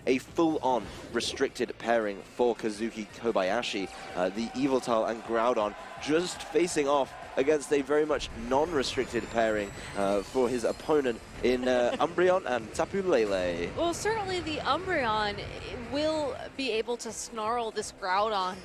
a full-on restricted pairing for Kazuki Kobayashi. The Yveltal and Groudon just facing off against a very much non-restricted pairing for his opponent in Umbreon and Tapu Lele. Well, certainly the Umbreon will be able to snarl this Groudon.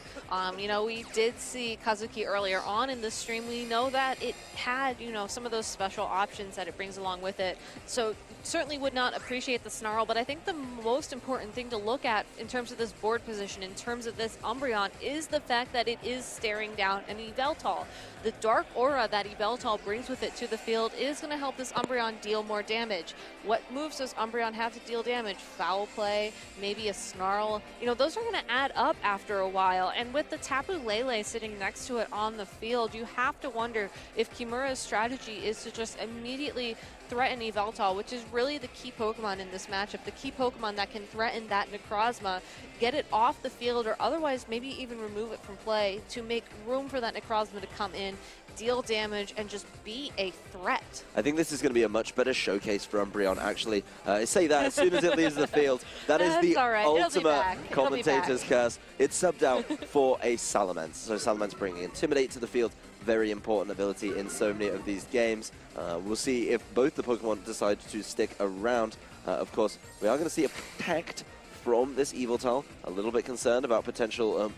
You know, we did see Kazuki earlier on in the stream. We know that it had, you know, some of those special options that it brings along with it. So certainly would not appreciate the snarl, but I think the most important thing to look at in terms of this board position, in terms of this Umbreon, is the fact that it is staring down an Yveltal. The dark aura that Yveltal brings with it to the field is going to help this Umbreon deal more damage. What moves does Umbreon have to deal damage? Foul play, maybe a snarl. You know, those are going to add up after a while. And with the Tapu Lele sitting next to it on the field, you have to wonder if Kimura's strategy is to just immediately threaten Yveltal, which is really the key Pokemon in this matchup, the key Pokemon that can threaten that Necrozma, get it off the field, or otherwise maybe even remove it from play to make room for that Necrozma to come in, deal damage, and just be a threat. I think this is going to be a much better showcase for Umbreon, actually. I say that as soon as it leaves the field. That is the ultimate commentator's curse. It's subbed out for a Salamence. So Salamence bringing Intimidate to the field. Very important ability in so many of these games. We'll see if both the Pokemon decide to stick around. Of course, we are going to see a Protect from this Yveltal. A little bit concerned about potential,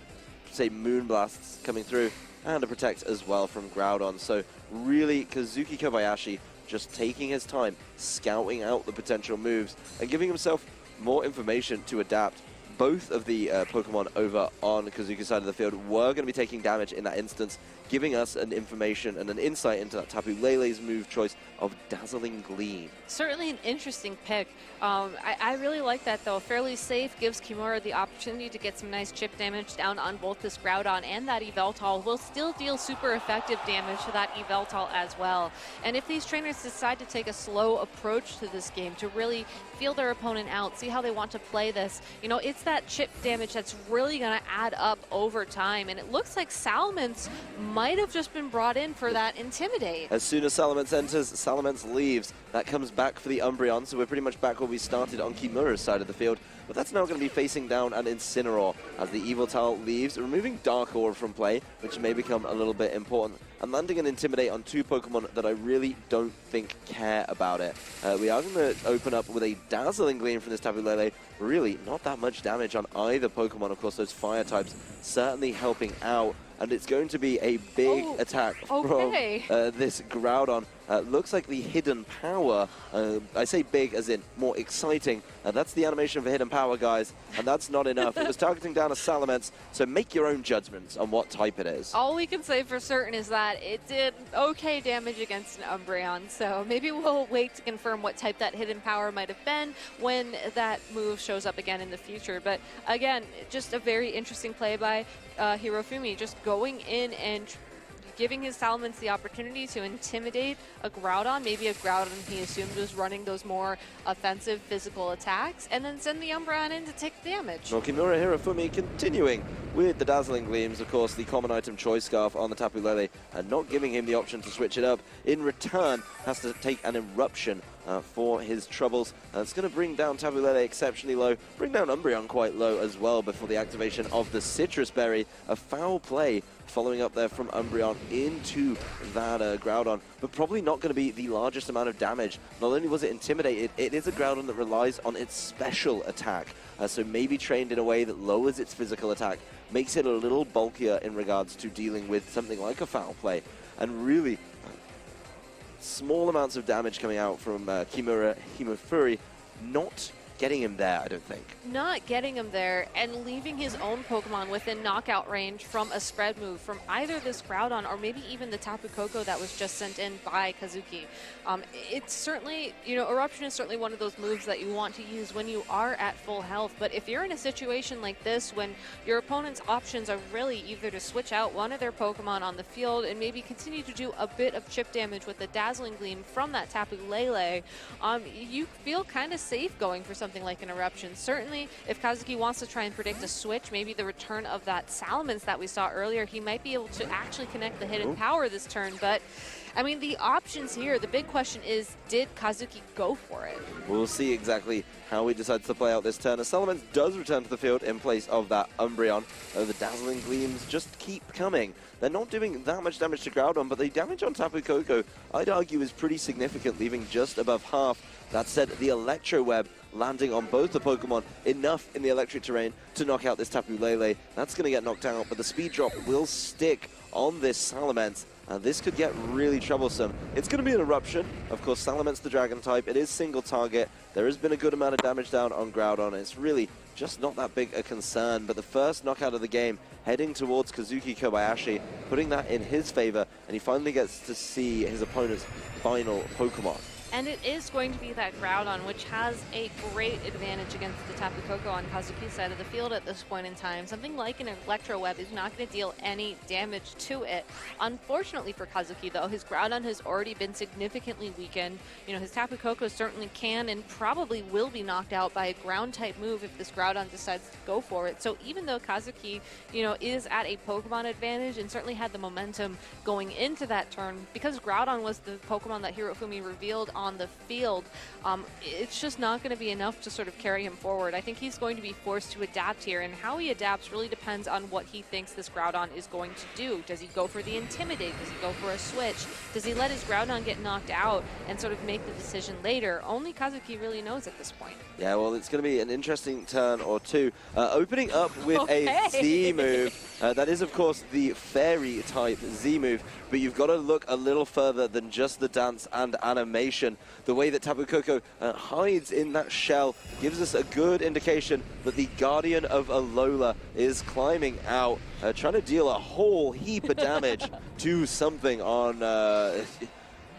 say, Moonblasts coming through. And a Protect as well from Groudon. So really, Kazuki Kobayashi just taking his time, scouting out the potential moves, and giving himself more information to adapt. Both of the Pokemon over on Kazuki's side of the field were going to be taking damage in that instance, giving us an information and an insight into that Tapu Lele's move choice of Dazzling Gleam. Certainly an interesting pick. I really like that, though. Fairly safe, gives Kimura the opportunity to get some nice chip damage down on both this Groudon and that Yveltal. Will still deal super effective damage to that Yveltal as well. And if these trainers decide to take a slow approach to this game, to really feel their opponent out, see how they want to play this, you know, it's that chip damage that's really going to add up over time. And it looks like Salamence might have just been brought in for that Intimidate. As soon as Salamence enters, Salamence leaves. That comes back for the Umbreon, so we're pretty much back where we started on Kimura's side of the field. But that's now going to be facing down an Incineroar as the Yveltal leaves, removing Dark Aura from play, which may become a little bit important, and landing an Intimidate on two Pokemon that I really don't think care about it. We are going to open up with a Dazzling Gleam from this Tapu Lele. Really, not that much damage on either Pokemon. Of course, those fire types certainly helping out. And it's going to be a big attack from this Groudon. Looks like the Hidden Power. I say big as in more exciting. That's the animation for Hidden Power, guys. And that's not enough. It was targeting down a Salamence, so make your own judgments on what type it is. All we can say for certain is that it did okay damage against an Umbreon. So maybe we'll wait to confirm what type that Hidden Power might have been when that move shows up again in the future. But again, just a very interesting play by Hirofumi, just going in and giving his Salamence the opportunity to intimidate a Groudon, maybe a Groudon he assumed was running those more offensive physical attacks, and then send the Umbreon in to take damage. Well, Kimura Hirofumi continuing with the Dazzling Gleams, of course, the common item Choice Scarf on the Tapu Lele, and not giving him the option to switch it up. In return, has to take an Eruption for his troubles. It's going to bring down Tapu Lele exceptionally low, bring down Umbreon quite low as well before the activation of the Citrus Berry. A foul play following up there from Umbreon into that Groudon, but probably not going to be the largest amount of damage. Not only was it intimidated, it is a Groudon that relies on its special attack, so maybe trained in a way that lowers its physical attack, makes it a little bulkier in regards to dealing with something like a foul play, and really small amounts of damage coming out from Kimura Hirofumi, not getting him there, I don't think. Not getting him there, and leaving his own Pokemon within knockout range from a spread move from either this Groudon or maybe even the Tapu Koko that was just sent in by Kazuki. It's certainly, you know, Eruption is certainly one of those moves that you want to use when you are at full health, but if you're in a situation like this when your opponent's options are really either to switch out one of their Pokemon on the field and maybe continue to do a bit of chip damage with the Dazzling Gleam from that Tapu Lele, you feel kind of safe going for something like an Eruption. Certainly, if Kazuki wants to try and predict a switch, maybe the return of that Salamence that we saw earlier, he might be able to actually connect the Hidden Power this turn, but I mean, the options here, the big question is, did Kazuki go for it? We'll see exactly how he decides to play out this turn. As Salamence does return to the field in place of that Umbreon. The dazzling gleams just keep coming. They're not doing that much damage to Groudon, but the damage on Tapu Koko, I'd argue, is pretty significant, leaving just above half. That said, the Electro Web landing on both the Pokemon, enough in the electric terrain to knock out this Tapu Lele. That's going to get knocked out, but the speed drop will stick on this Salamence, and this could get really troublesome. It's going to be an eruption. Of course, Salamence the Dragon type. It is single target. There has been a good amount of damage down on Groudon. It's really just not that big a concern, but the first knockout of the game heading towards Kazuki Kobayashi, putting that in his favor, and he finally gets to see his opponent's final Pokemon. And it is going to be that Groudon, which has a great advantage against the Tapu Koko on Kazuki's side of the field at this point in time. Something like an Electro Web is not going to deal any damage to it. Unfortunately for Kazuki, though, his Groudon has already been significantly weakened. You know, his Tapu Koko certainly can and probably will be knocked out by a ground-type move if this Groudon decides to go for it. So even though Kazuki, you know, is at a Pokemon advantage and certainly had the momentum going into that turn, because Groudon was the Pokemon that Hirofumi revealed on the field, it's just not going to be enough to sort of carry him forward. I think he's going to be forced to adapt here, and how he adapts really depends on what he thinks this Groudon is going to do. Does he go for the Intimidate? Does he go for a switch? Does he let his Groudon get knocked out and sort of make the decision later? Only Kazuki really knows at this point. Yeah, well, it's going to be an interesting turn or two. Opening up with a Z move. That is, of course, the Fairy type Z move, but you've got to look a little further than just the dance and animation. The way that Tapu Koko hides in that shell gives us a good indication that the Guardian of Alola is climbing out, trying to deal a whole heap of damage to something on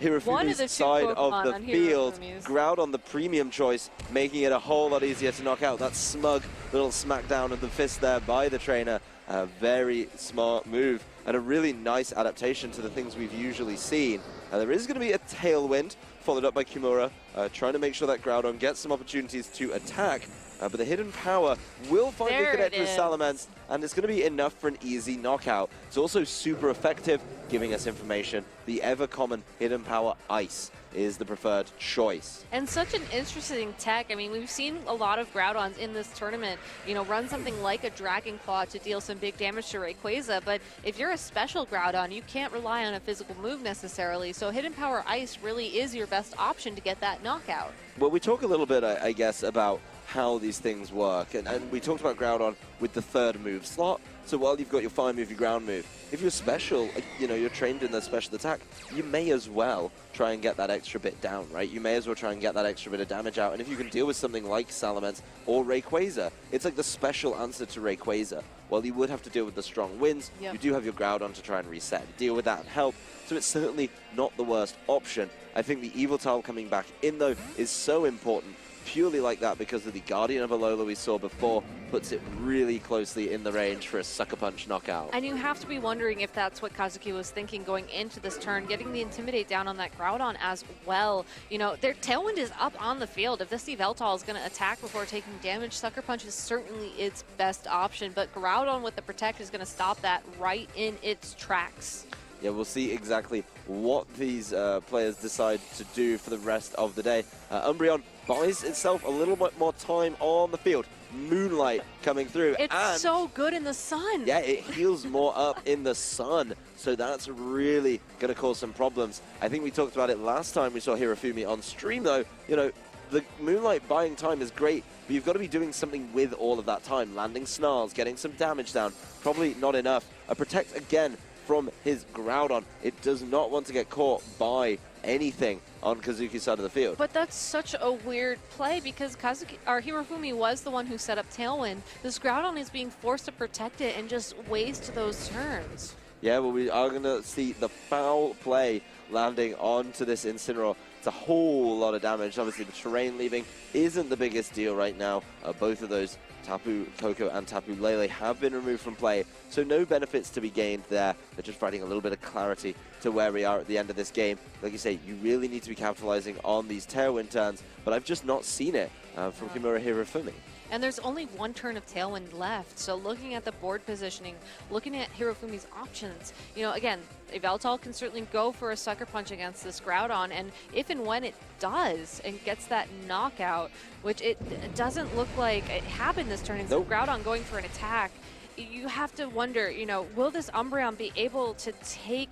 Hirofumi's side of the field. Groudon, the premium choice, making it a whole lot easier to knock out. That smug little smackdown of the fist there by the trainer. A very smart move and a really nice adaptation to the things we've usually seen. There is going to be a Tailwind, followed up by Kimura, trying to make sure that Groudon gets some opportunities to attack. But the Hidden Power will finally connect with Salamence, and it's going to be enough for an easy knockout. It's also super effective, giving us information. The ever-common Hidden Power Ice is the preferred choice. And such an interesting tech. I mean, we've seen a lot of Groudons in this tournament, you know, run something like a Dragon Claw to deal some big damage to Rayquaza, but if you're a special Groudon, you can't rely on a physical move necessarily, so Hidden Power Ice really is your best option to get that knockout. Well, we talk a little bit, I guess, about how these things work, and we talked about Groudon with the third move slot. So while you've got your fire move, your ground move, if you're special, you know, you're trained in the special attack, you may as well try and get that extra bit down, right? You may as well try and get that extra bit of damage out. And if you can deal with something like Salamence or Rayquaza, it's like the special answer to Rayquaza. While you would have to deal with the strong winds, you do have your Groudon to try and reset, deal with that and help. So it's certainly not the worst option. I think the Evoltile coming back in, though, is so important. Purely like that because of the Guardian of Alola we saw before, puts it really closely in the range for a Sucker Punch knockout. And you have to be wondering if that's what Kazuki was thinking going into this turn, getting the Intimidate down on that Groudon as well. You know, their Tailwind is up on the field. If this Yveltal is going to attack before taking damage, Sucker Punch is certainly its best option, but Groudon with the Protect is going to stop that right in its tracks. Yeah, we'll see exactly what these players decide to do for the rest of the day. Umbreon buys itself a little bit more time on the field. Moonlight coming through. It's so good in the sun. Yeah, it heals more up in the sun. So that's really going to cause some problems. I think we talked about it last time we saw Hirofumi on stream, though. You know, the Moonlight buying time is great, but you've got to be doing something with all of that time. Landing Snarls, getting some damage down. Probably not enough. A Protect again from his Groudon. It does not want to get caught by anything on Kazuki's side of the field. But that's such a weird play because Hirofumi was the one who set up Tailwind. This Groudon is being forced to protect it and just waste those turns. Yeah, well, we are going to see the foul play landing onto this Incineroar. It's a whole lot of damage. Obviously, the terrain leaving isn't the biggest deal right now. Both of those, Tapu Koko and Tapu Lele, have been removed from play, so no benefits to be gained there. They're just providing a little bit of clarity to where we are at the end of this game. Like you say, you really need to be capitalizing on these Tailwind turns, but I've just not seen it from Kimura Hirofumi. And there's only one turn of Tailwind left. So looking at the board positioning, looking at Hirofumi's options, you know, again, Yveltal can certainly go for a Sucker Punch against this Groudon, and if and when it does and gets that knockout, which it doesn't look like it happened this turn, instead of Groudon going for an attack, you have to wonder, you know, will this Umbreon be able to take,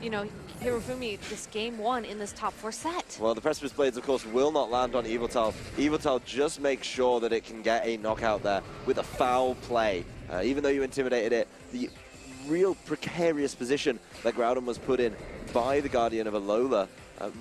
you know, Hirofumi this game 1 in this top 4 set? Well, the Precipice Blades, of course, will not land on Yveltal. Yveltal just makes sure that it can get a knockout there with a foul play. Even though you intimidated it, the real precarious position that Groudon was put in by the Guardian of Alola,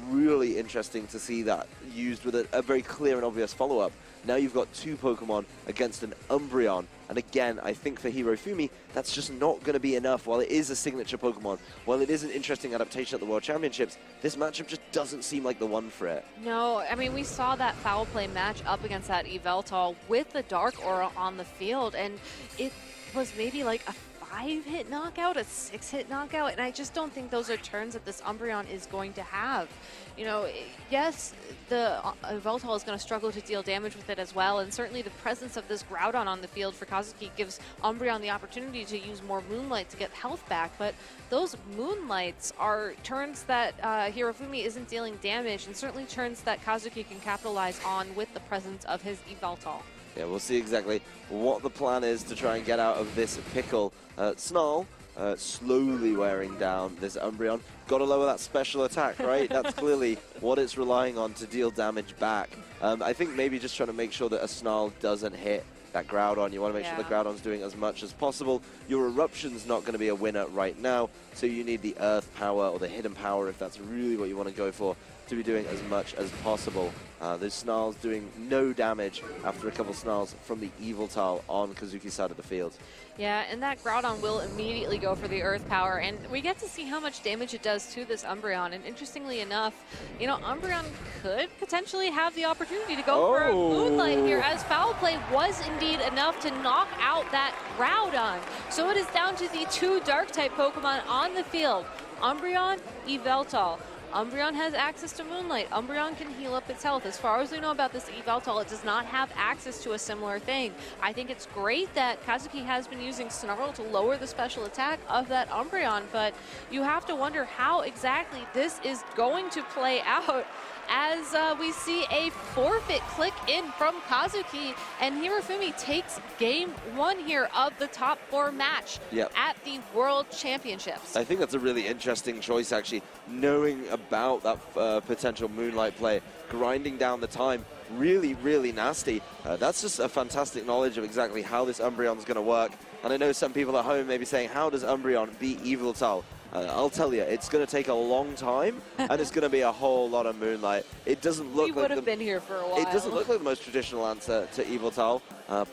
really interesting to see that used with a very clear and obvious follow-up. Now you've got 2 Pokemon against an Umbreon, and again, I think for Hirofumi, that's just not going to be enough. While it is a signature Pokemon, while it is an interesting adaptation at the World Championships, this matchup just doesn't seem like the one for it. No, I mean, we saw that foul play match up against that Yveltal with the Dark Aura on the field, and it was maybe like a 5-hit knockout, a 6-hit knockout, and I just don't think those are turns that this Umbreon is going to have. You know, yes, the Yveltal is going to struggle to deal damage with it as well, and certainly the presence of this Groudon on the field for Kazuki gives Umbreon the opportunity to use more Moonlight to get health back, but those Moonlights are turns that Hirofumi isn't dealing damage, and certainly turns that Kazuki can capitalize on with the presence of his Yveltal. Yeah, we'll see exactly what the plan is to try and get out of this pickle. Snarl slowly wearing down this Umbreon. Got to lower that special attack, right? That's clearly what it's relying on to deal damage back. I think maybe just trying to make sure that a Snarl doesn't hit that Groudon. You want to make sure the Groudon's doing as much as possible. Your Eruption's not going to be a winner right now, so you need the Earth Power or the Hidden Power, if that's really what you want to go for, to be doing as much as possible. This Snarl's doing no damage after a couple Snarls from the Yveltal on Kazuki's side of the field. Yeah, and that Groudon will immediately go for the Earth Power, and we get to see how much damage it does to this Umbreon. And interestingly enough, you know, Umbreon could potentially have the opportunity to go for a Moonlight here, as Foul Play was indeed enough to knock out that Groudon. So it is down to the 2 Dark-type Pokemon on the field, Umbreon, Yveltal. Umbreon has access to Moonlight. Umbreon can heal up its health. As far as we know about this Yveltal, it does not have access to a similar thing. I think it's great that Kazuki has been using Snarl to lower the special attack of that Umbreon, but you have to wonder how exactly this is going to play out, as we see a forfeit click in from Kazuki, and Hirofumi takes game 1 here of the top 4 match at the World Championships. I think that's a really interesting choice, actually, knowing about that potential Moonlight play, grinding down the time, really, really nasty. That's just a fantastic knowledge of exactly how this Umbreon's going to work. And I know some people at home may be saying, how does Umbreon beat Yveltal? I'll tell you, it's going to take a long time, and it's going to be a whole lot of Moonlight. It doesn't look like would have been here for a while. It doesn't look like the most traditional answer to Yveltal,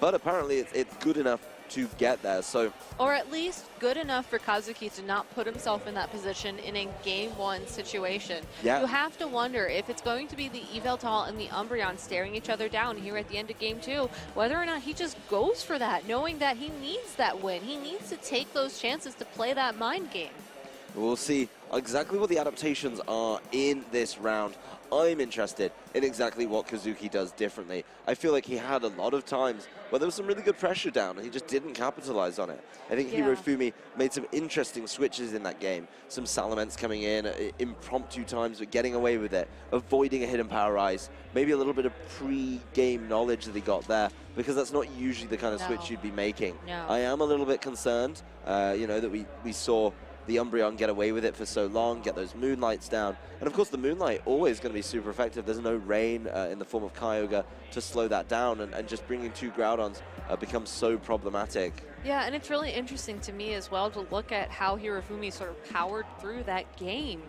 but apparently it's good enough to get there. So, or at least good enough for Kazuki to not put himself in that position in a game 1 situation. Yeah. You have to wonder if it's going to be the Yveltal and the Umbreon staring each other down here at the end of game 2, whether or not he just goes for that, knowing that he needs that win. He needs to take those chances to play that mind game. We'll see exactly what the adaptations are in this round. I'm interested in exactly what Kazuki does differently. I feel like he had a lot of times where there was some really good pressure down and he just didn't capitalize on it. I think Hirofumi made some interesting switches in that game. Some Salamence coming in impromptu times, but getting away with it, avoiding a Hidden Power Ice, maybe a little bit of pre-game knowledge that he got there, because that's not usually the kind of switch you'd be making. I am a little bit concerned, you know, that we saw the Umbreon get away with it for so long, get those Moonlights down. And of course the Moonlight always going to be super effective. There's no rain in the form of Kyogre to slow that down, and just bringing 2 Groudons becomes so problematic. Yeah, and it's really interesting to me as well to look at how Hirofumi sort of powered through that game.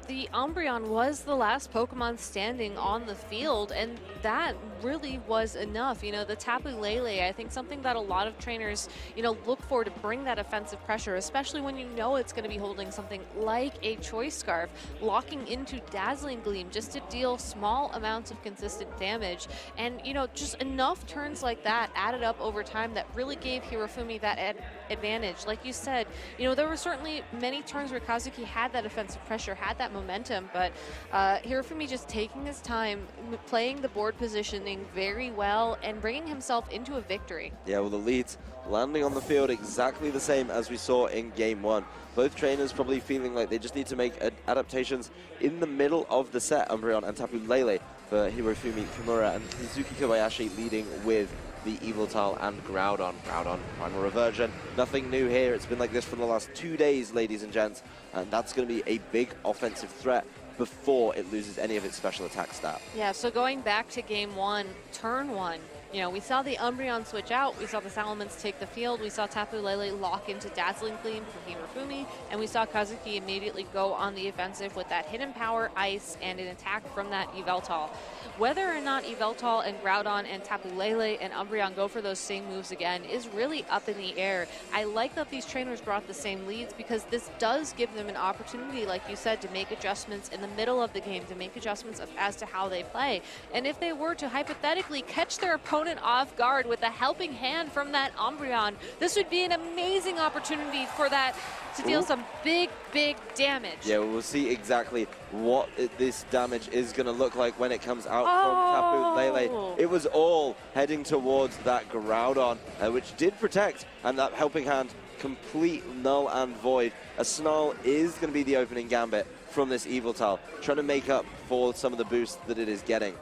The Umbreon was the last Pokemon standing on the field, and that really was enough. You know, the Tapu Lele, I think something that a lot of trainers, you know, look for to bring that offensive pressure, especially when you know it's going to be holding something like a Choice Scarf, locking into Dazzling Gleam just to deal small amounts of consistent damage. And, you know, just enough turns like that added up over time that really gave Hirofumi Hirofumi that advantage. Like you said, you know, there were certainly many turns where Kazuki had that offensive pressure, had that momentum, but Hirofumi just taking his time, playing the board positioning very well, and bringing himself into a victory. Yeah, well, the leads landing on the field exactly the same as we saw in game one. Both trainers probably feeling like they just need to make adaptations in the middle of the set. Umbreon and Tapu Lele for Hirofumi, Kimura, and Kazuki Kobayashi leading with the Yveltal and Groudon. Groudon, Primal Reversion. Nothing new here. It's been like this for the last 2 days, ladies and gents. And that's going to be a big offensive threat before it loses any of its special attack stat. Yeah, so going back to game one, turn one, you know, we saw the Umbreon switch out, we saw the Salamence take the field, we saw Tapu Lele lock into Dazzling Gleam for Hirofumi, and we saw Kazuki immediately go on the offensive with that Hidden Power, Ice, and an attack from that Yveltal. Whether or not Yveltal and Groudon and Tapu Lele and Umbreon go for those same moves again is really up in the air. I like that these trainers brought the same leads because this does give them an opportunity, like you said, to make adjustments in the middle of the game, to make adjustments as to how they play. And if they were to hypothetically catch their opponent off guard with a helping hand from that Umbreon, this would be an amazing opportunity for that to deal some big, big damage. Yeah, we'll see exactly what this damage is going to look like when it comes out from Tapu Lele. It was all heading towards that Groudon, which did protect, and that helping hand complete null and void. A Snarl is going to be the opening gambit from this Yveltal, trying to make up for some of the boost that it is getting.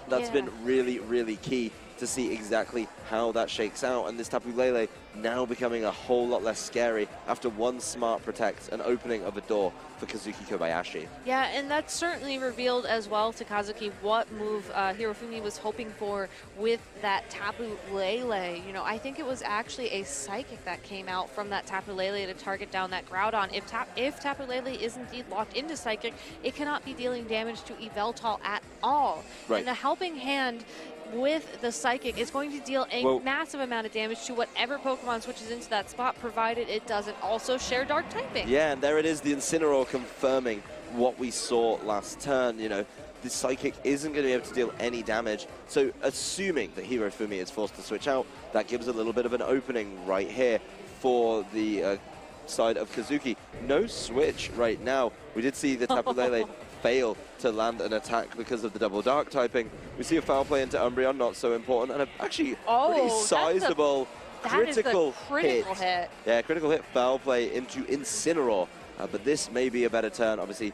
That's been really, really key to see exactly how that shakes out. And this Tapu Lele now becoming a whole lot less scary after one smart protect, an opening of a door for Kazuki Kobayashi. Yeah, and that certainly revealed as well to Kazuki what move Hirofumi was hoping for with that Tapu Lele. You know, I think it was actually a Psychic that came out from that Tapu Lele to target down that Groudon. If Tapu Lele is indeed locked into Psychic, it cannot be dealing damage to Yveltal at all. Right. And the helping hand with the Psychic is going to deal a massive amount of damage to whatever Pokemon switches into that spot, provided it doesn't also share Dark typing. Yeah, and there it is, the Incineroar confirming what we saw last turn. You know, the Psychic isn't going to be able to deal any damage. So assuming that Hirofumi is forced to switch out, that gives a little bit of an opening right here for the side of Kazuki. No switch right now. We did see the Tapu Lele fail to land an attack because of the double Dark typing. We see a foul play into Umbreon, not so important, and actually pretty sizable critical hit. Yeah, critical hit, foul play into Incineroar. But this may be a better turn. Obviously,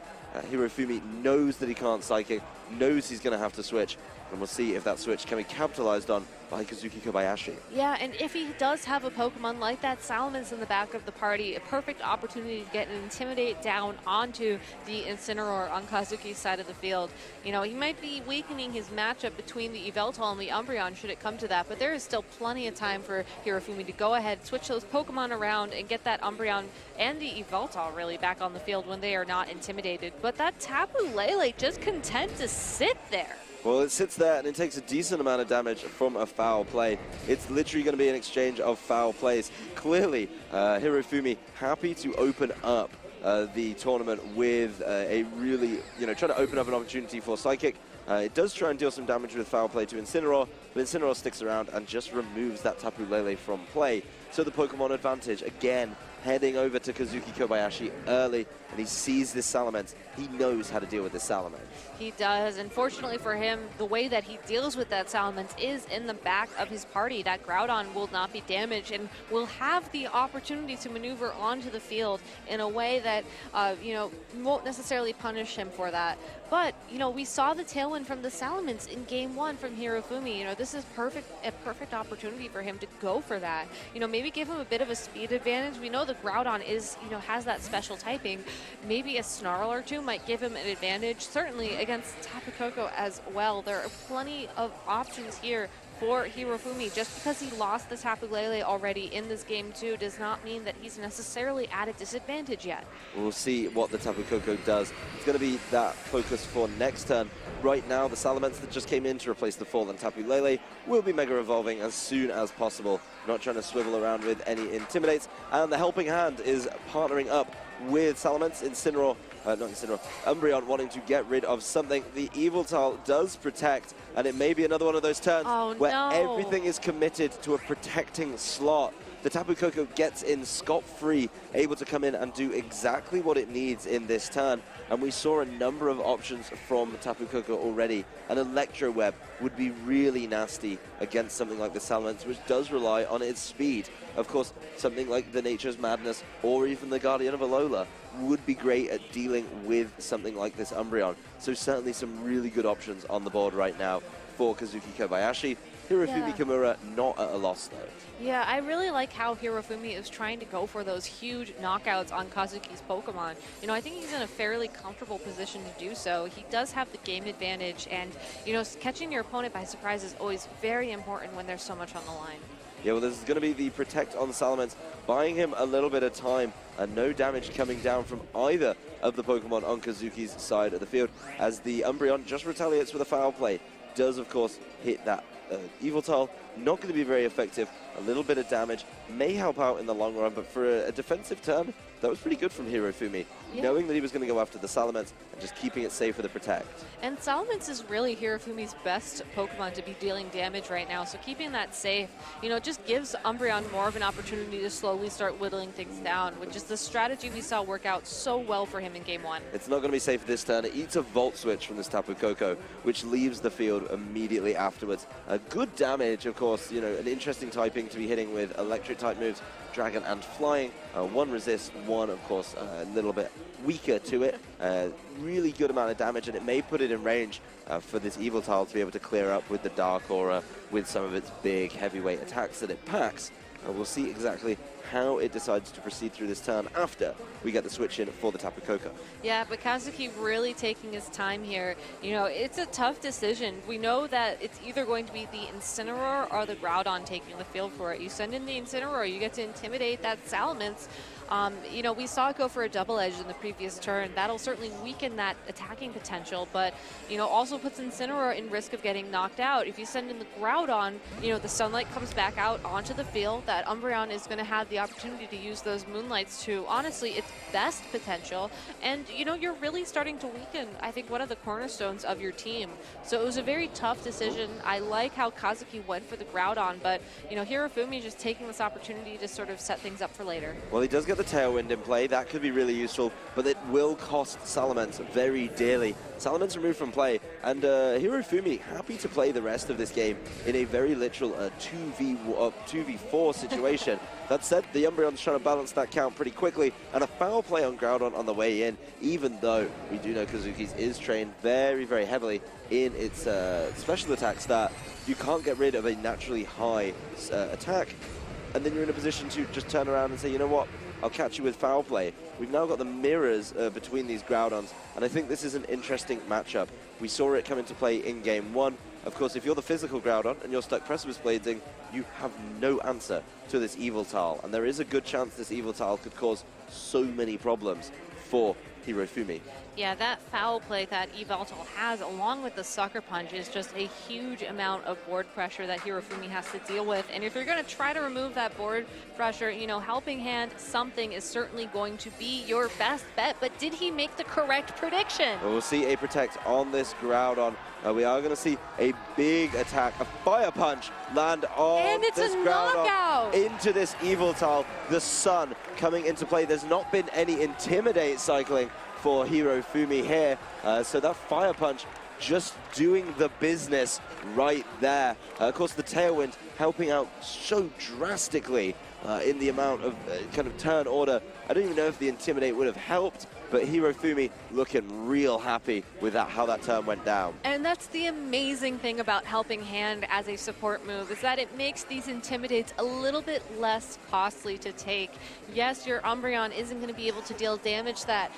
Hirofumi knows that he can't Psychic, knows he's going to have to switch, and we'll see if that switch can be capitalized on by Kazuki Kobayashi. Yeah, and if he does have a Pokemon like that Salamence in the back of the party, a perfect opportunity to get an Intimidate down onto the Incineroar on Kazuki's side of the field. You know, he might be weakening his matchup between the Yveltal and the Umbreon should it come to that, but there is still plenty of time for Hirofumi to go ahead, switch those Pokemon around, and get that Umbreon and the Yveltal really back on the field when they are not intimidated. But that Tapu Lele just content to sit there. Well, it sits there and it takes a decent amount of damage from a foul play. It's literally going to be an exchange of foul plays. Clearly, Hirofumi happy to open up the tournament with a really, you know, trying to open up an opportunity for Psychic. It does try and deal some damage with foul play to Incineroar, but Incineroar sticks around and just removes that Tapu Lele from play. So the Pokemon advantage, again, heading over to Kazuki Kobayashi early, and he sees this Salamence. He knows how to deal with this Salamence. He does. And fortunately for him, the way that he deals with that Salamence is in the back of his party. That Groudon will not be damaged and will have the opportunity to maneuver onto the field in a way that, you know, won't necessarily punish him for that. But, you know, we saw the tailwind from the Salamence in game one from Hirofumi. You know, this is a perfect opportunity for him to go for that. You know, maybe give him a bit of a speed advantage. We know the Groudon is, you know, has that special typing. Maybe a Snarl or two might give him an advantage. Certainly against Tapu Koko as well. There are plenty of options here for Hirofumi. Just because he lost the Tapu Lele already in this game too does not mean that he's necessarily at a disadvantage yet. We'll see what the Tapu Koko does. It's going to be that focus for next turn. Right now, the Salamence that just came in to replace the fallen Tapu Lele will be Mega Evolving as soon as possible. Not trying to swivel around with any Intimidates. And the Helping Hand is partnering up with Salamence, Umbreon wanting to get rid of something. The Yveltal does protect, and it may be another one of those turns where everything is committed to a protecting slot. the Tapu Koko gets in scot-free, able to come in and do exactly what it needs in this turn. And we saw a number of options from Tapu Koko already. An Electro Web would be really nasty against something like the Salamence, which does rely on its speed. Of course, something like the Nature's Madness or even the Guardian of Alola would be great at dealing with something like this Umbreon. So certainly some really good options on the board right now for Kazuki Kobayashi. Hirofumi Kimura not at a loss though. Yeah, I really like how Hirofumi is trying to go for those huge knockouts on Kazuki's Pokemon. You know, I think he's in a fairly comfortable position to do so. He does have the game advantage, and, you know, catching your opponent by surprise is always very important when there's so much on the line. Yeah, well, this is going to be the Protect on Salamence, buying him a little bit of time, and no damage coming down from either of the Pokemon on Kazuki's side of the field, as the Umbreon just retaliates with a Foul Play. Does, of course, hit that Yveltal. Not going to be very effective. A little bit of damage may help out in the long run, but for a defensive turn, that was pretty good from Hirofumi. Yeah. Knowing that he was going to go after the Salamence and just keeping it safe for the Protect. And Salamence is really Hirofumi's best Pokemon to be dealing damage right now, so keeping that safe, you know, just gives Umbreon more of an opportunity to slowly start whittling things down, which is the strategy we saw work out so well for him in Game 1. It's not going to be safe this turn. It eats a Volt Switch from this Tapu Koko, which leaves the field immediately afterwards. Good damage, of course, you know, an interesting typing to be hitting with electric type moves, Dragon and Flying. One resist, one, of course, a little bit weaker to it. Really good amount of damage, and it may put it in range for this Yveltal to be able to clear up with the Dark Aura, with some of its big heavyweight attacks that it packs. We'll see exactly how it decides to proceed through this turn after we get the switch in for the Tapu Koko. Yeah, but Kazuki really taking his time here. You know, it's a tough decision. We know that it's either going to be the Incineroar or the Groudon taking the field for it. You send in the Incineroar, you get to intimidate that Salamence. You know, we saw it go for a double edge in the previous turn. That'll certainly weaken that attacking potential, but, you know, also puts Incineroar in risk of getting knocked out. If you send in the Groudon, you know, the sunlight comes back out onto the field. That Umbreon is going to have the opportunity to use those Moonlights to, honestly, its best potential. And, you know, you're really starting to weaken, I think, one of the cornerstones of your team. So it was a very tough decision. I like how Kazuki went for the Groudon, but, you know, Hirofumi just taking this opportunity to sort of set things up for later. Well, he does get the Tailwind in play. That could be really useful, but it will cost Salamence very dearly. Salamence removed from play, and Hirofumi happy to play the rest of this game in a very literal 2v4 situation. That said, the Umbreon's trying to balance that count pretty quickly, and a Foul Play on Groudon on the way in, even though we do know Kazuki's is trained very, very heavily in its special attacks that you can't get rid of a naturally high attack, and then you're in a position to just turn around and say, you know what, I'll catch you with Foul Play. We've now got the mirrors between these Groudons, and I think this is an interesting matchup. We saw it come into play in Game 1. Of course, if you're the physical Groudon and you're stuck Precipice Blading, you have no answer to this Yveltal, and there is a good chance this Yveltal could cause so many problems for Hirofumi. Yeah, that Foul Play that Yveltal has, along with the Sucker Punch, is just a huge amount of board pressure that Hirofumi has to deal with. And if you're going to try to remove that board pressure, you know, Helping Hand, something is certainly going to be your best bet. But did he make the correct prediction? Well, we'll see a Protect on this Groudon. We are going to see a big attack, a Fire Punch, land on this Groudon into this Yveltal. The Sun coming into play. There's not been any Intimidate cycling for Hirofumi here, so that Fire Punch just doing the business right there. Of course, the Tailwind helping out so drastically in the amount of kind of turn order. I don't even know if the Intimidate would have helped, but Hirofumi looking real happy with that, how that turn went down. And that's the amazing thing about Helping Hand as a support move, is that it makes these Intimidates a little bit less costly to take. Yes, your Umbreon isn't going to be able to deal damage that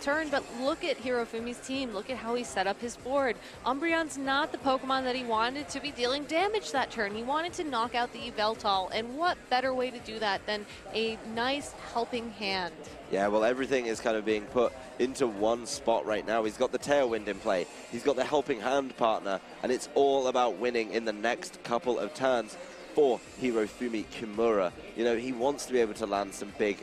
turn, but look at Hirofumi's team. Look at how he set up his board. Umbreon's not the Pokemon that he wanted to be dealing damage that turn. He wanted to knock out the Yveltal, and what better way to do that than a nice Helping Hand? Yeah, well, everything is kind of being put into one spot right now. He's got the Tailwind in play. He's got the Helping Hand partner, and it's all about winning in the next couple of turns for Hirofumi Kimura. You know, he wants to be able to land some big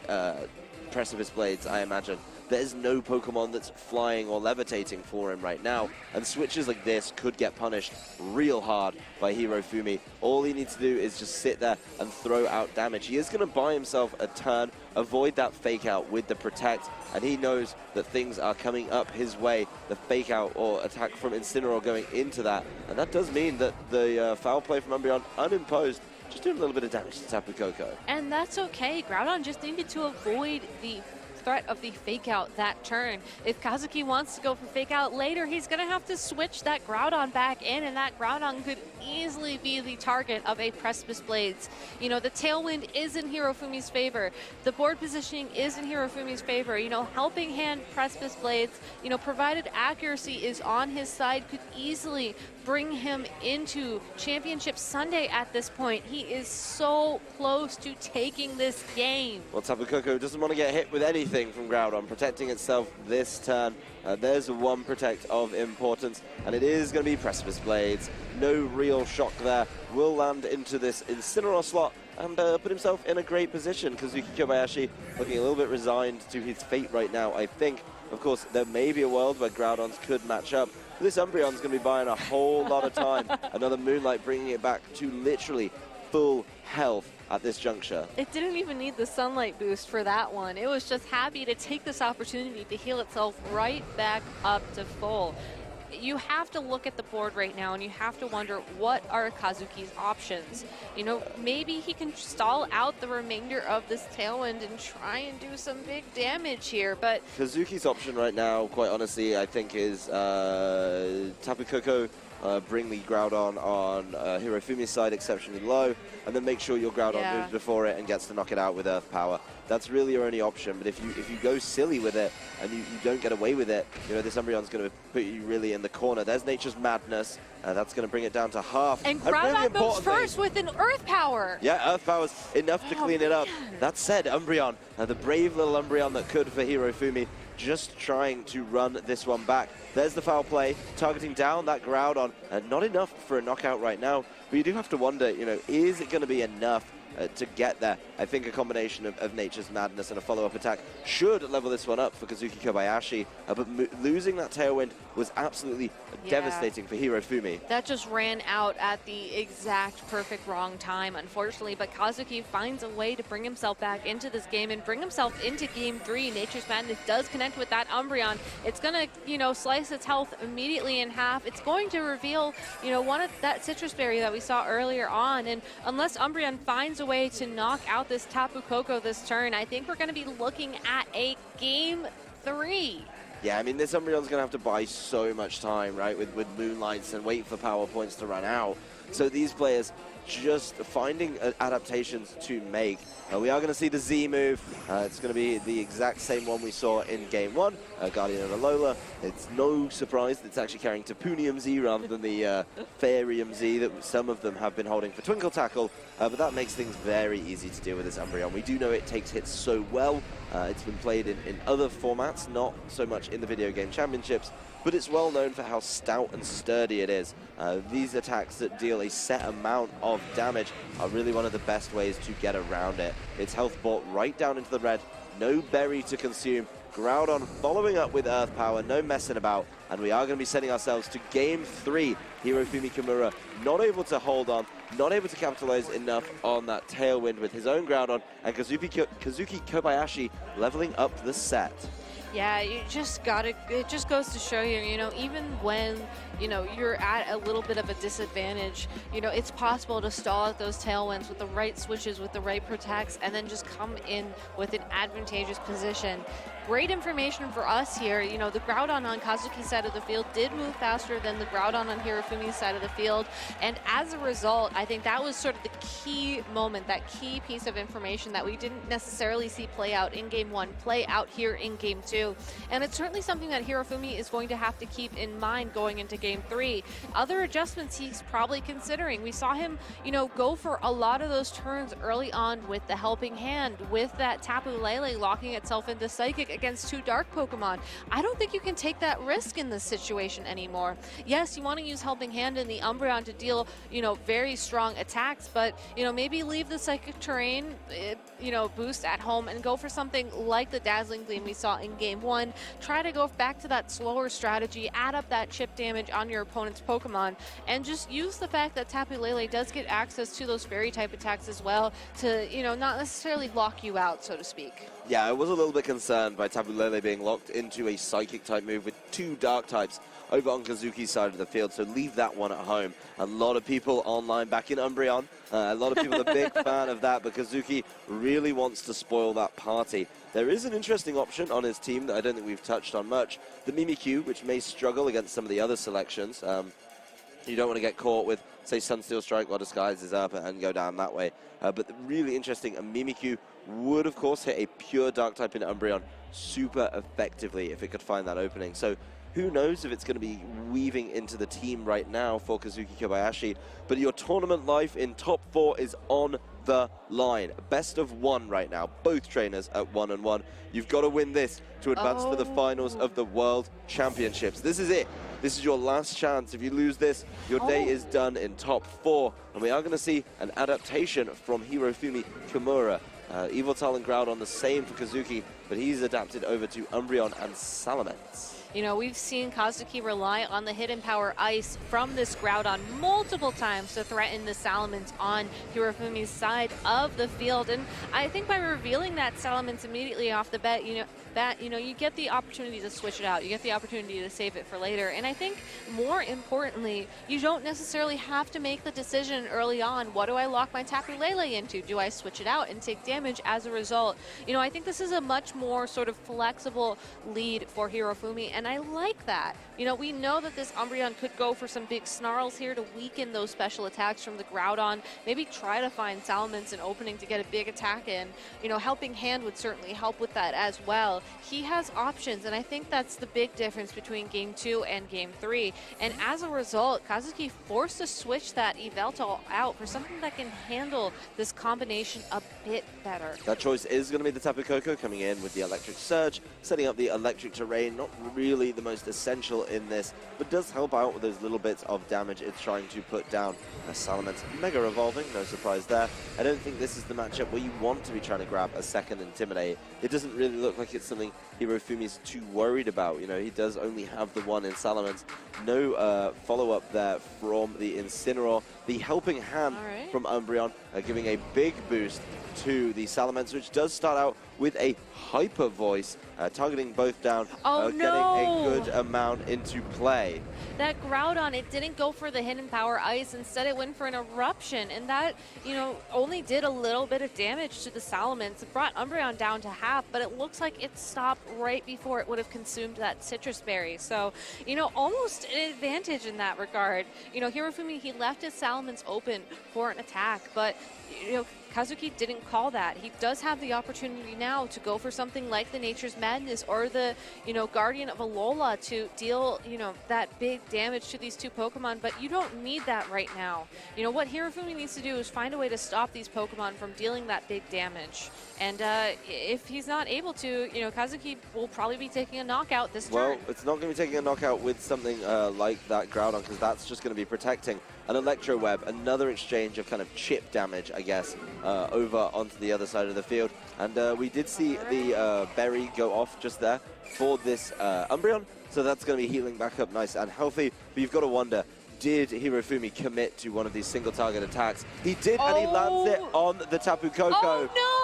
Precipice Blades, I imagine, there's no Pokemon that's flying or levitating for him right now, and switches like this could get punished real hard by Hirofumi. All he needs to do is just sit there and throw out damage. He is going to buy himself a turn, avoid that fake out with the Protect, and he knows that things are coming up his way. The fake out or attack from Incineroar going into that, and that does mean that the foul play from Umbreon unimposed, just doing a little bit of damage to Tapu Koko. And that's okay. Groudon just needed to avoid the threat of the fake out that turn. If Kazuki wants to go for fake out later, he's going to have to switch that Groudon back in, and that Groudon could easily be the target of a Precipice Blades. You know, the Tailwind is in Hirofumi's favor. The board positioning is in Hirofumi's favor. You know, Helping Hand Precipice Blades, you know, provided accuracy is on his side, could easily bring him into Championship Sunday at this point. He is so close to taking this game. Well, Tapu Koko doesn't want to get hit with anything from Groudon, protecting itself this turn. There's one protect of importance, and it is going to be Precipice Blades. No real shock there. Will land into this Incineroar slot and put himself in a great position. Kazuki Kobayashi looking a little bit resigned to his fate right now, I think. Of course, there may be a world where Groudons could match up. This Umbreon's going to be buying a whole lot of time. Another Moonlight bringing it back to literally full health at this juncture. It didn't even need the Sunlight boost for that one. It was just happy to take this opportunity to heal itself right back up to full. You have to look at the board right now and you have to wonder, what are Kazuki's options? You know, maybe he can stall out the remainder of this Tailwind and try and do some big damage here, but Kazuki's option right now, quite honestly, I think is Tapu Koko, bring the Groudon on Hirofumi's side exceptionally low, and then make sure your Groudon moves before it and gets to knock it out with Earth Power. That's really your only option, but if you go silly with it and you don't get away with it, you know, this Umbreon's going to put you really in the corner. There's Nature's Madness, that's going to bring it down to half. And Groudon goes first with an Earth Power. Yeah, Earth Power's enough to clean it up. That said, Umbreon, the brave little Umbreon that could for Hirofumi, just trying to run this one back. There's the foul play, targeting down that Groudon. Not enough for a knockout right now, but you do have to wonder, you know, is it going to be enough to get there? I think a combination of Nature's Madness and a follow-up attack should level this one up for Kazuki Kobayashi, but losing that Tailwind was absolutely devastating for Hirofumi. That just ran out at the exact perfect wrong time, unfortunately, but Kazuki finds a way to bring himself back into this game and bring himself into Game 3. Nature's Madness does connect with that Umbreon. It's going to, you know, slice its health immediately in half. It's going to reveal, you know, one of that Citrus Berry that we saw earlier on, and unless Umbreon finds a way to knock out this Tapu Koko this turn, I think we're going to be looking at a Game 3. Yeah, I mean, this Umbreon's going to have to buy so much time, right, with Moonlights and wait for power points to run out. So these players just finding adaptations to make. We are going to see the Z move. It's going to be the exact same one we saw in Game 1, Guardian and Alola. It's no surprise that it's actually carrying Tapunium Z rather than the Fairium Z that some of them have been holding for Twinkle Tackle, but that makes things very easy to deal with this Umbreon. We do know it takes hits so well. It's been played in other formats, not so much in the video game championships, but it's well known for how stout and sturdy it is. These attacks that deal a set amount of damage are really one of the best ways to get around it. Its health brought right down into the red, no berry to consume. Groudon following up with Earth Power, no messing about, and we are going to be sending ourselves to Game 3. Hirofumi Kimura not able to hold on, not able to capitalize enough on that Tailwind with his own Groudon, and Kazuki Kobayashi leveling up the set. Yeah, you just gotta, it just goes to show you, you know, even when, you know, you're at a little bit of a disadvantage, you know, it's possible to stall out those Tailwinds with the right switches, with the right protects, and then just come in with an advantageous position. Great information for us here. You know, the Groudon on Kazuki's side of the field did move faster than the Groudon on Hirofumi's side of the field. And as a result, I think that was sort of the key moment, that key piece of information that we didn't necessarily see play out in Game 1, play out here in Game 2. And it's certainly something that Hirofumi is going to have to keep in mind going into Game 3. Other adjustments he's probably considering. We saw him, you know, go for a lot of those turns early on with the Helping Hand, with that Tapu Lele locking itself into Psychic against two Dark Pokemon. I don't think you can take that risk in this situation anymore. Yes, you want to use Helping Hand in the Umbreon to deal, you know, very strong attacks, but, you know, maybe leave the Psychic Terrain, you know, boost at home and go for something like the Dazzling Gleam we saw in Game game 1. Try to go back to that slower strategy, add up that chip damage on your opponent's Pokemon, and just use the fact that Tapu Lele does get access to those fairy type attacks as well to, you know, not necessarily lock you out, so to speak. Yeah, I was a little bit concerned by Tapu Lele being locked into a psychic type move with 2 dark types over on Kazuki's side of the field, so leave that one at home. A lot of people online back in Umbreon, a lot of people are a big fan of that, but Kazuki really wants to spoil that party. There is an interesting option on his team that I don't think we've touched on much. The Mimikyu, which may struggle against some of the other selections. You don't want to get caught with, say, Sunsteel Strike while Disguise is up and go down that way. But really interesting, a Mimikyu would, of course, hit a pure dark type in Umbreon super effectively if it could find that opening. So who knows if it's going to be weaving into the team right now for Kazuki Kobayashi. But your tournament life in top 4 is on the line. Best of 1 right now. Both trainers at 1-1. You've got to win this to advance to the finals of the World Championships. This is it. This is your last chance. If you lose this, your day is done in top 4. And we are going to see an adaptation from Hirofumi Kimura. Evil Talon Groudon the same for Kazuki, but he's adapted over to Umbreon and Salamence. You know, we've seen Kazuki rely on the Hidden Power Ice from this Groudon multiple times to threaten the Salamence on Hirofumi's side of the field. And I think by revealing that Salamence immediately off the bat, you get the opportunity to switch it out. You get the opportunity to save it for later. And I think more importantly, you don't necessarily have to make the decision early on, what do I lock my Tapu Lele into? Do I switch it out and take damage as a result? You know, I think this is a much more sort of flexible lead for Hirofumi, and I like that. You know, we know that this Umbreon could go for some big snarls here to weaken those special attacks from the Groudon. Maybe try to find Salamence an opening to get a big attack in. You know, Helping Hand would certainly help with that as well. He has options, and I think that's the big difference between Game 2 and Game 3. And as a result, Kazuki forced to switch that Yveltal out for something that can handle this combination a bit better. That choice is going to be the Tapu Koko coming in with the Electric Surge, setting up the Electric Terrain. Not really the most essential in this, but does help out with those little bits of damage it's trying to put down. Salamence Mega Evolving, no surprise there. I don't think this is the matchup where you want to be trying to grab a second Intimidate. It doesn't really look like it's something Hirofumi's too worried about. You know, he does only have the one in Salamence. No follow-up there from the Incineroar. The Helping Hand from Umbreon giving a big boost to the Salamence, which does start out with a Hyper Voice, targeting both down, getting a good amount into play. That Groudon, it didn't go for the Hidden Power Ice. Instead, it went for an Eruption, and that, you know, only did a little bit of damage to the Salamence. It brought Umbreon down to half, but it looks like it stopped right before it would have consumed that Citrus Berry. So, you know, almost an advantage in that regard. You know, Hirofumi, he left his Salamence open for an attack, but, you know, Kazuki didn't call that. He does have the opportunity now to go for something like the Nature's Madness or the, you know, Guardian of Alola to deal, you know, that big damage to these two Pokemon, but you don't need that right now. You know, what Hirofumi needs to do is find a way to stop these Pokemon from dealing that big damage. And if he's not able to, you know, Kazuki will probably be taking a knockout this turn. Well, it's not going to be taking a knockout with something like that Groudon, because that's just going to be protecting an Electro Web, another exchange of kind of chip damage, I guess, over onto the other side of the field. And we did see the berry go off just there for this Umbreon, so that's going to be healing back up nice and healthy. But you've got to wonder, did Hirofumi commit to one of these single target attacks? He did, and he lands it on the Tapu Koko. Oh no!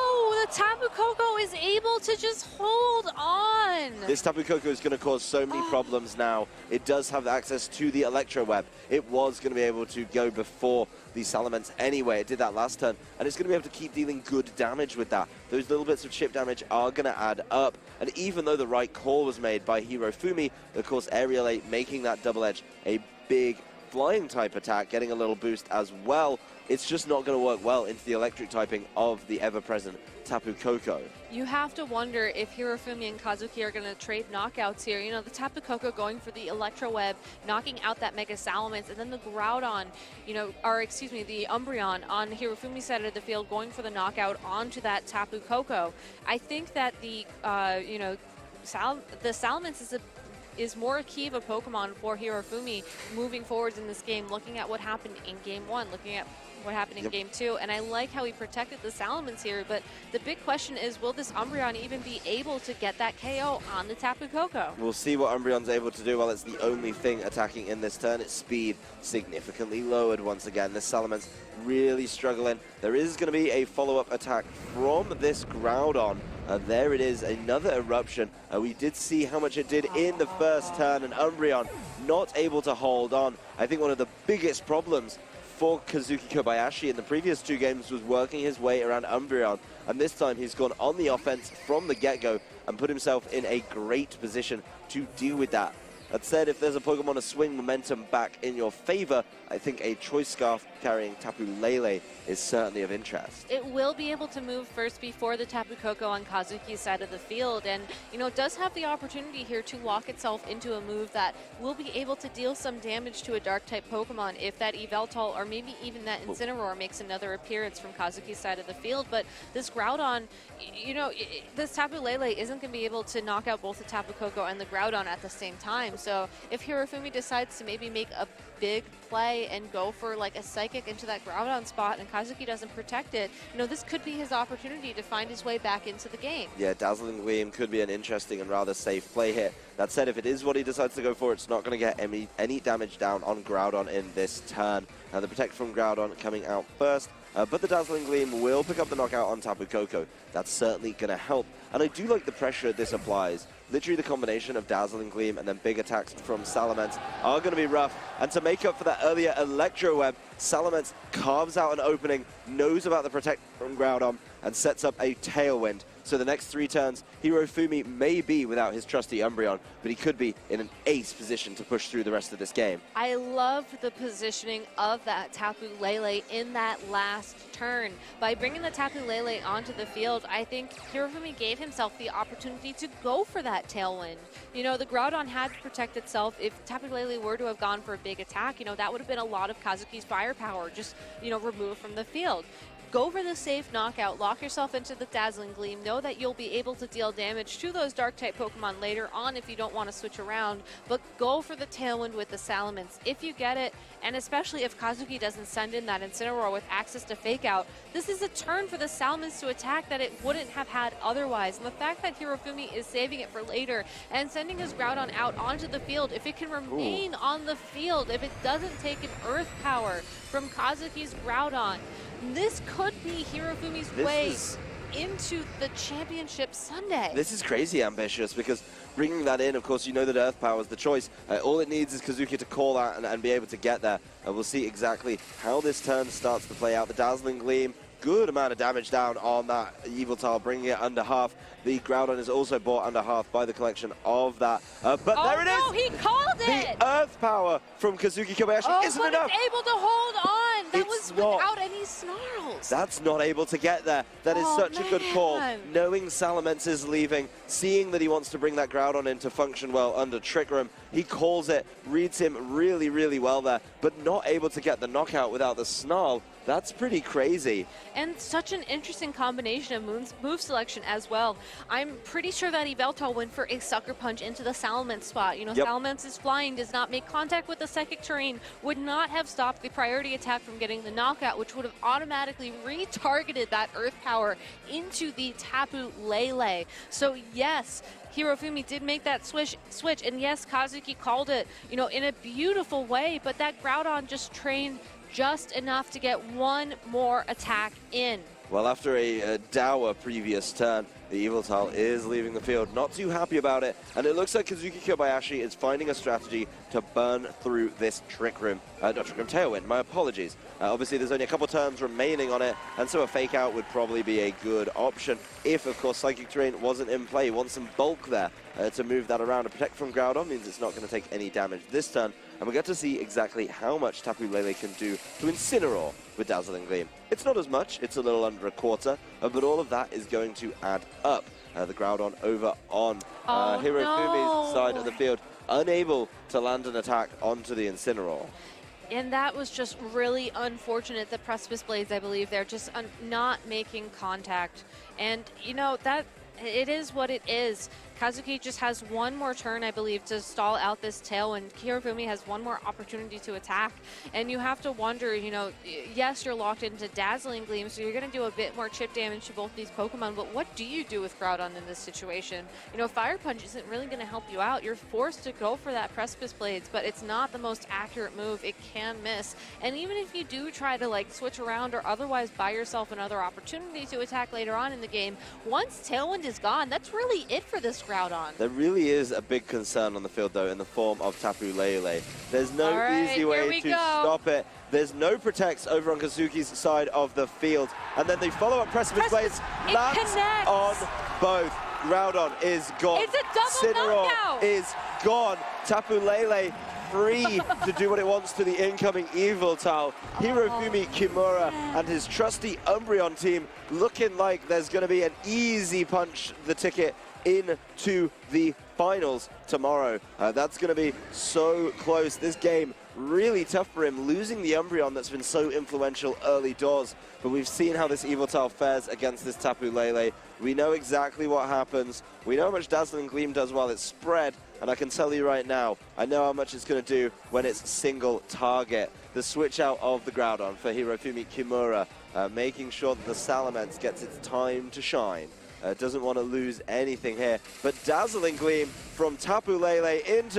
The Tapu Koko is able to just hold on. This Tapu Koko is going to cause so many problems now. It does have access to the Electro Web. It was going to be able to go before the Salamence anyway. It did that last turn, and it's going to be able to keep dealing good damage with that. Those little bits of chip damage are going to add up, and even though the right call was made by Hirofumi, of course, Aerial 8 making that double edge a big flying type attack, getting a little boost as well, it's just not going to work well into the electric typing of the ever-present Tapu Koko. You have to wonder if Hirofumi and Kazuki are going to trade knockouts here. You know, the Tapu Koko going for the Electro Web, knocking out that Mega Salamence, and then the Groudon, you know, or excuse me, the Umbreon on Hirofumi's side of the field going for the knockout onto that Tapu Koko. I think that the, you know, the Salamence is more key of a Pokemon for Hirofumi moving forwards in this game, looking at what happened in Game 1, looking at what happened in Game 2, and I like how he protected the Salamence here, but the big question is, will this Umbreon even be able to get that KO on the Tapu Koko? We'll see what Umbreon's able to do. While it's the only thing attacking in this turn, its speed significantly lowered once again. This Salamence really struggling. There is going to be a follow-up attack from this Groudon. There it is, another eruption. We did see how much it did in the first turn, and Umbreon not able to hold on. I think one of the biggest problems for Kazuki Kobayashi in the previous 2 games was working his way around Umbreon, and this time he's gone on the offense from the get-go and put himself in a great position to deal with that. That said, if there's a Pokemon to swing momentum back in your favor, I think a Choice Scarf carrying Tapu Lele is certainly of interest. It will be able to move first before the Tapu Koko on Kazuki's side of the field, and does have the opportunity here to lock itself into a move that will be able to deal some damage to a Dark-type Pokemon if that Yveltal or maybe even that Incineroar makes another appearance from Kazuki's side of the field. But this Groudon, this Tapu Lele isn't going to be able to knock out both the Tapu Koko and the Groudon at the same time. So if Hirofumi decides to maybe make a big play and go for like a Psychic into that Groudon spot and Kazuki doesn't protect it, this could be his opportunity to find his way back into the game. Yeah, Dazzling Gleam could be an interesting and rather safe play here. That said, if it is what he decides to go for, it's not going to get any damage down on Groudon in this turn. Now the Protect from Groudon coming out first, but the Dazzling Gleam will pick up the knockout on Tapu Koko. That's certainly going to help. And I do like the pressure this applies. Literally the combination of Dazzling Gleam and then big attacks from Salamence are going to be rough. And to make up for that earlier Electro Web, Salamence carves out an opening, knows about the Protect from Groudon, and sets up a Tailwind. So the next 3 turns, Hirofumi may be without his trusty Umbreon, but he could be in an ace position to push through the rest of this game. I love the positioning of that Tapu Lele in that last turn. By bringing the Tapu Lele onto the field, I think Hirofumi gave himself the opportunity to go for that Tailwind. The Groudon had to protect itself. If Tapu Lele were to have gone for a big attack, that would have been a lot of Kazuki's firepower just, removed from the field. Go for the safe knockout, lock yourself into the Dazzling Gleam, know that you'll be able to deal damage to those Dark-type Pokemon later on if you don't want to switch around, but go for the Tailwind with the Salamence. If you get it, and especially if Kazuki doesn't send in that Incineroar with access to Fake Out, this is a turn for the Salamence to attack that it wouldn't have had otherwise. And the fact that Hirofumi is saving it for later and sending his Groudon out onto the field, if it can remain on the field, if it doesn't take an Earth Power from Kazuki's Groudon, this could be Hirofumi's way into the championship Sunday. This is crazy ambitious because bringing that in, of course, that Earth Power is the choice. All it needs is Kazuki to call that and be able to get there. And we'll see exactly how this turn starts to play out. The Dazzling Gleam, good amount of damage down on that Yveltal, bringing it under half. The Groudon is also brought under half by the collection of that. But there it is! Oh, he called it! The Earth Power from Kazuki Kobayashi isn't enough. It's able to hold on. That It's was not. without any snarls. That's not able to get there. That is such a good call. Knowing Salamence is leaving, seeing that he wants to bring that Groudon in to function well under Trick Room, he calls it, reads him really, really well there, but not able to get the knockout without the Snarl. That's pretty crazy. And such an interesting combination of move selection as well. I'm pretty sure that Yveltal went for a Sucker Punch into the Salamence spot. Salamence's flying does not make contact with the psychic terrain, would not have stopped the priority attack from getting the knockout, which would have automatically retargeted that Earth Power into the Tapu Lele. So yes, Hirofumi did make that switch, and yes, Kazuki called it, in a beautiful way, but that Groudon just trained just enough to get one more attack in. Well, after a dour previous turn, the Yveltal is leaving the field. Not too happy about it, and it looks like Kazuki Kobayashi is finding a strategy to burn through this Trick Room. Not Trick Room, Tailwind, my apologies. Obviously, there's only a couple turns remaining on it, and so a Fake Out would probably be a good option if, of course, Psychic Terrain wasn't in play. You want some bulk there to move that around. A Protect from Groudon means it's not going to take any damage this turn, and we get to see exactly how much Tapu Lele can do to Incineroar with Dazzling Gleam. It's not as much, it's a little under a quarter, but all of that is going to add up. The Groudon over on Hirofumi's side of the field, unable to land an attack onto the Incineroar. And that was just really unfortunate. The Precipice Blades, I believe, they're just not making contact. And, that it is what it is. Kazuki just has one more turn, I believe, to stall out this tail, and Hirofumi has one more opportunity to attack. And you have to wonder, you know, yes, you're locked into Dazzling Gleam, so you're going to do a bit more chip damage to both these Pokemon, but what do you do with Groudon in this situation? You know, Fire Punch isn't really going to help you out. You're forced to go for that Precipice Blades, but it's not the most accurate move. It can miss. And even if you do try to, like, switch around or otherwise buy yourself another opportunity to attack later on in the game, once Tailwind is gone, that's really it for this Groudon. There really is a big concern on the field, though, in the form of Tapu Lele. There's no easy way to stop it. There's no protects over on Kazuki's side of the field. And then the follow-up Precipice Blades lands on both. Groudon is gone. It's a double knockout. Is gone. Tapu Lele free to do what it wants to the incoming Yveltal. Hirofumi, Kimura, and his trusty Umbreon team looking like there's going to be an easy punch the ticket into the finals tomorrow. That's going to be so close. This game really tough for him, losing the Umbreon that's been so influential early doors. But we've seen how this Yveltal fares against this Tapu Lele. We know exactly what happens. We know how much Dazzling Gleam does while it's spread. And I can tell you right now, I know how much it's going to do when it's single target. The switch out of the Groudon for Hirofumi Kimura, making sure that the Salamence gets its time to shine. Doesn't want to lose anything here. But Dazzling Gleam from Tapu Lele into